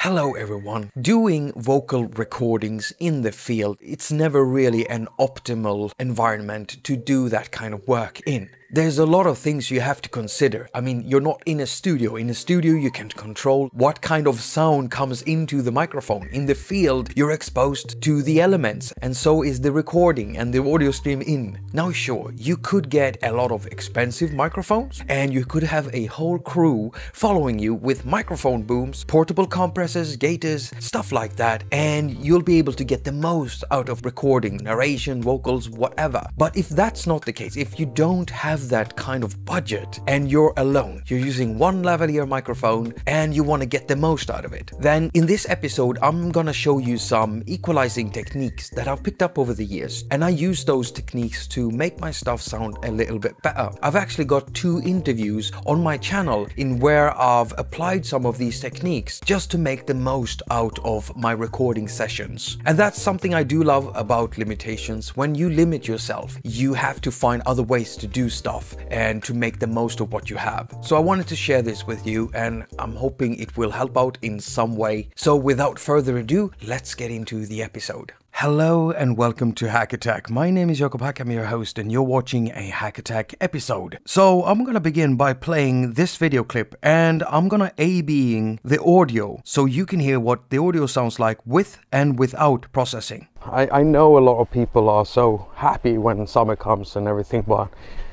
Hello everyone. Doing vocal recordings in the field, it's never really an optimal environment to do that kind of work in. There's a lot of things you have to consider. I mean, you're not in a studio. In a studio, you can control what kind of sound comes into the microphone. In the field, you're exposed to the elements, and so is the recording and the audio stream in. Now, sure, you could get a lot of expensive microphones, and you could have a whole crew following you with microphone booms, portable compressors, gators, stuff like that, and you'll be able to get the most out of recording, narration, vocals, whatever. But if that's not the case, if you don't have that kind of budget and you're alone, you're using one lavalier microphone and you want to get the most out of it, then in this episode I'm gonna show you some equalizing techniques that I've picked up over the years, and I use those techniques to make my stuff sound a little bit better. I've actually got 2 interviews on my channel in where I've applied some of these techniques just to make the most out of my recording sessions. And that's something I do love about limitations. When you limit yourself, you have to find other ways to do stuff and to make the most of what you have. So I wanted to share this with you, and I'm hoping it will help out in some way. So without further ado, let's get into the episode. Hello and welcome to attaQ. My name is Jakob, I'm your host, and you're watching a attaQ episode. So I'm gonna begin by playing this video clip, and I'm gonna A/Bing the audio so you can hear what the audio sounds like with and without processing. I know a lot of people are so happy when summer comes and everything, but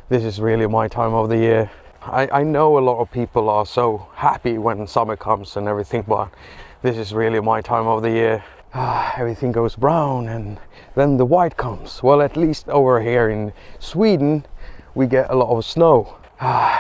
this is really my time of the year. I know a lot of people are so happy when summer comes and everything, but this is really my time of the year. Everything goes brown and then the white comes. Well, at least over here in Sweden we get a lot of snow.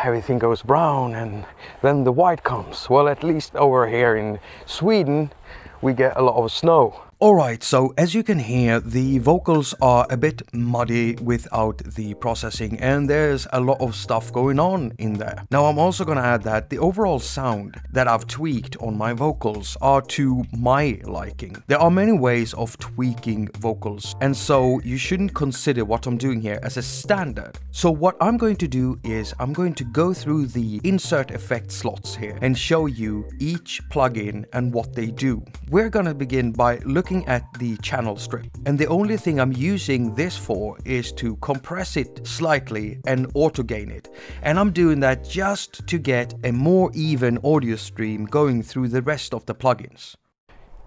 Everything goes brown and then the white comes. Well, at least over here in Sweden we get a lot of snow. Alright, so as you can hear, the vocals are a bit muddy without the processing, and there's a lot of stuff going on in there. Now I'm also gonna add that the overall sound that I've tweaked on my vocals are to my liking. There are many ways of tweaking vocals, and so you shouldn't consider what I'm doing here as a standard. So what I'm going to do is I'm going to go through the insert effect slots here and show you each plugin and what they do. We're gonna begin by looking at the channel strip, and the only thing I'm using this for is to compress it slightly and auto gain it, and I'm doing that just to get a more even audio stream going through the rest of the plugins.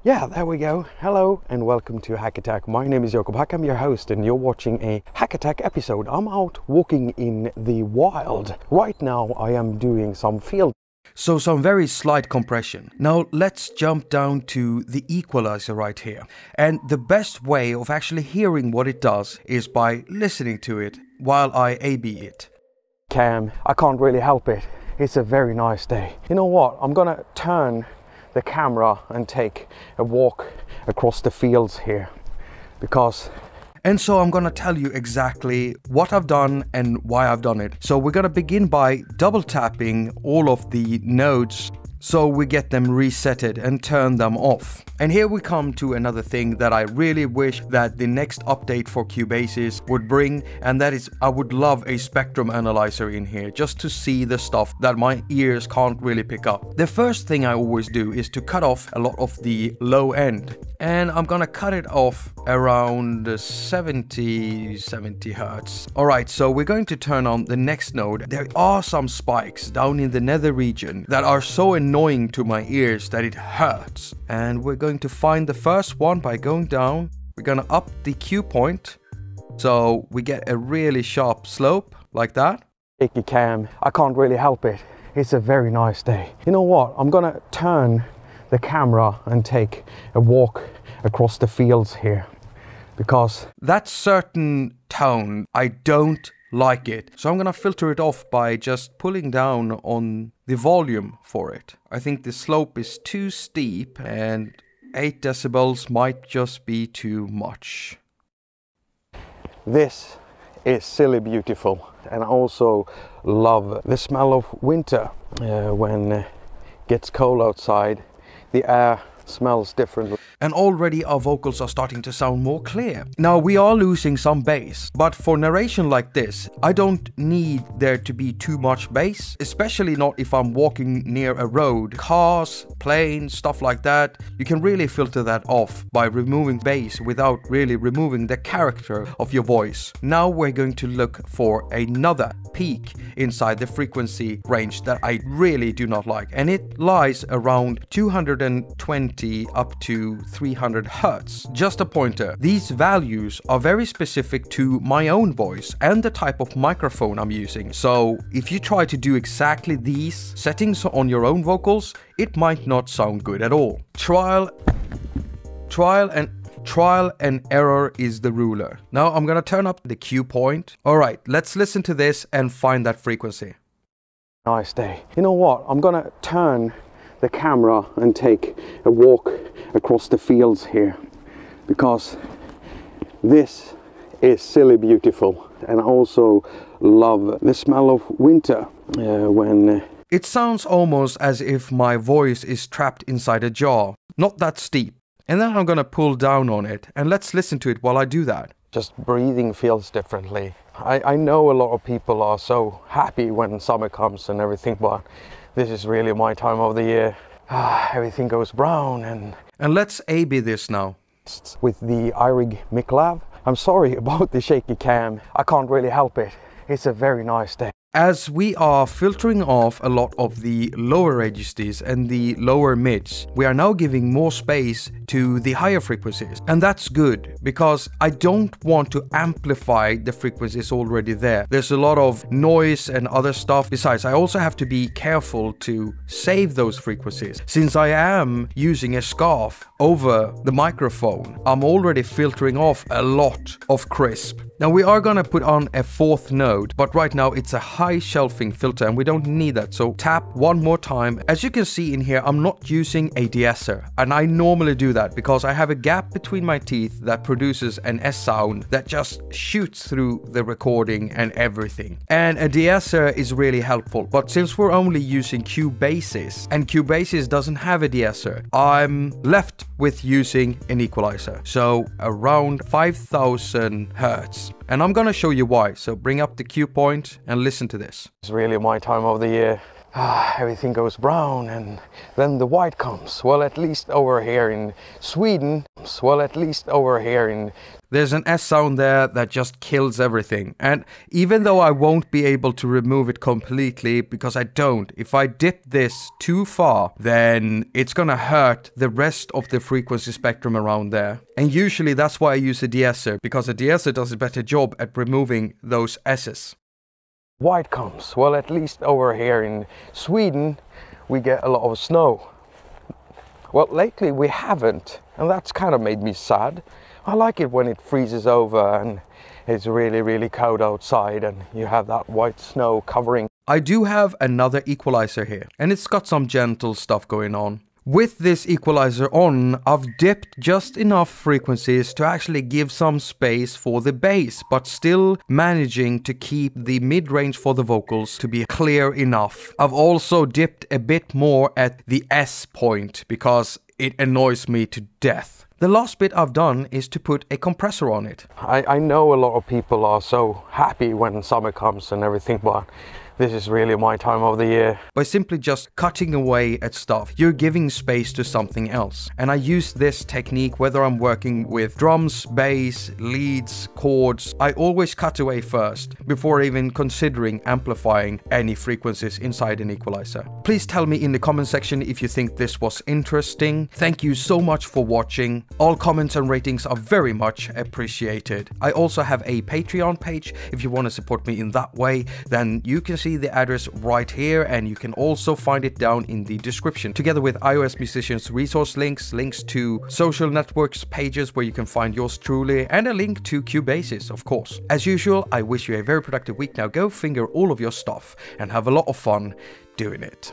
Yeah, there we go. Hello and welcome to attaQ. My name is Jakob, I'm your host, and you're watching a attaQ episode. I'm out walking in the wild. Right now I am doing some field. So some very slight compression. Now let's jump down to the equalizer right here. And the best way of actually hearing what it does is by listening to it while I A/B it. Cam, I can't really help it. It's a very nice day. You know what? I'm gonna turn the camera and take a walk across the fields here because... And so I'm gonna tell you exactly what I've done and why I've done it. So we're gonna begin by double tapping all of the nodes so we get them resetted and turn them off. And here we come to another thing that I really wish that the next update for CUBASIS would bring, and that is I would love a spectrum analyzer in here just to see the stuff that my ears can't really pick up. The first thing I always do is to cut off a lot of the low end, and I'm gonna cut it off around 70 hertz. Alright, so we're going to turn on the next node. There are some spikes down in the nether region that are so annoying to my ears that it hurts, and we're going to find the first one by going down. We're gonna up the Q point so we get a really sharp slope like that. Icky Cam, I can't really help it. It's a very nice day. You know what? I'm gonna turn the camera and take a walk across the fields here because that certain tone, I don't like it. So I'm gonna filter it off by just pulling down on the volume for it. I think the slope is too steep and 8 decibels might just be too much. This is silly beautiful, and I also love the smell of winter. When it gets cold outside, the air smells different. and already our vocals are starting to sound more clear. Now we are losing some bass, but for narration like this, I don't need there to be too much bass, especially not if I'm walking near a road. Cars, planes, stuff like that, you can really filter that off by removing bass without really removing the character of your voice. Now we're going to look for another peak inside the frequency range that I really do not like, and it lies around 220 up to 300 Hertz. Just a pointer, these values are very specific to my own voice and the type of microphone I'm using, so if you try to do exactly these settings on your own vocals, it might not sound good at all. Trial and error is the ruler. Now I'm gonna turn up the cue point. Alright, let's listen to this and find that frequency. Nice day. You know what? I'm gonna turn the camera and take a walk across the fields here, because this is silly beautiful, and I also love the smell of winter when... It sounds almost as if my voice is trapped inside a jar. Not that steep. And then I'm gonna pull down on it, and let's listen to it while I do that. Just breathing feels differently. I know a lot of people are so happy when summer comes and everything, but this is really my time of the year. Everything goes brown and... And let's A-B this now. With the iRig mic lav. I'm sorry about the shaky cam. I can't really help it. It's a very nice day. As we are filtering off a lot of the lower registers and the lower mids, we are now giving more space to the higher frequencies. And that's good, because I don't want to amplify the frequencies already there. There's a lot of noise and other stuff. Besides, I also have to be careful to save those frequencies. Since I am using a scarf over the microphone, I'm already filtering off a lot of crisp. Now we are gonna put on a fourth node, but right now it's a high shelving filter and we don't need that, so tap one more time. As you can see in here, I'm not using a de-esser, and I normally do that because I have a gap between my teeth that produces an S sound that just shoots through the recording and everything. And a de-esser is really helpful, but since we're only using CUBASIS and CUBASIS doesn't have a de-esser, I'm left with using an equalizer, so around 5000 Hertz. And I'm gonna show you why, so bring up the cue point and listen to this. It's really my time of the year. Everything goes brown and then the white comes. Well, at least over here in Sweden. There's an S sound there that just kills everything. And even though I won't be able to remove it completely, because I don't, if I dip this too far, then it's gonna hurt the rest of the frequency spectrum around there. And usually that's why I use a de-esser, because a de-esser does a better job at removing those S's. White comes. Well, at least over here in Sweden, we get a lot of snow. Well, lately we haven't, and that's kind of made me sad. I like it when it freezes over and it's really, really cold outside and you have that white snow covering. I do have another equalizer here, and it's got some gentle stuff going on. With this equalizer on, I've dipped just enough frequencies to actually give some space for the bass, but still managing to keep the mid-range for the vocals to be clear enough. I've also dipped a bit more at the S point because it annoys me to death. The last bit I've done is to put a compressor on it. I know a lot of people are so happy when summer comes and everything, but this is really my time of the year. By simply just cutting away at stuff, you're giving space to something else. And I use this technique whether I'm working with drums, bass, leads, chords. I always cut away first, before even considering amplifying any frequencies inside an equalizer. Please tell me in the comment section if you think this was interesting. Thank you so much for watching. All comments and ratings are very much appreciated. I also have a Patreon page. If you want to support me in that way, then you can see the address right here, and you can also find it down in the description, together with iOS musicians resource links, links to social networks pages where you can find yours truly, and a link to CUBASIS, of course. As usual, I wish you a very productive week. Now go finger all of your stuff and have a lot of fun doing it.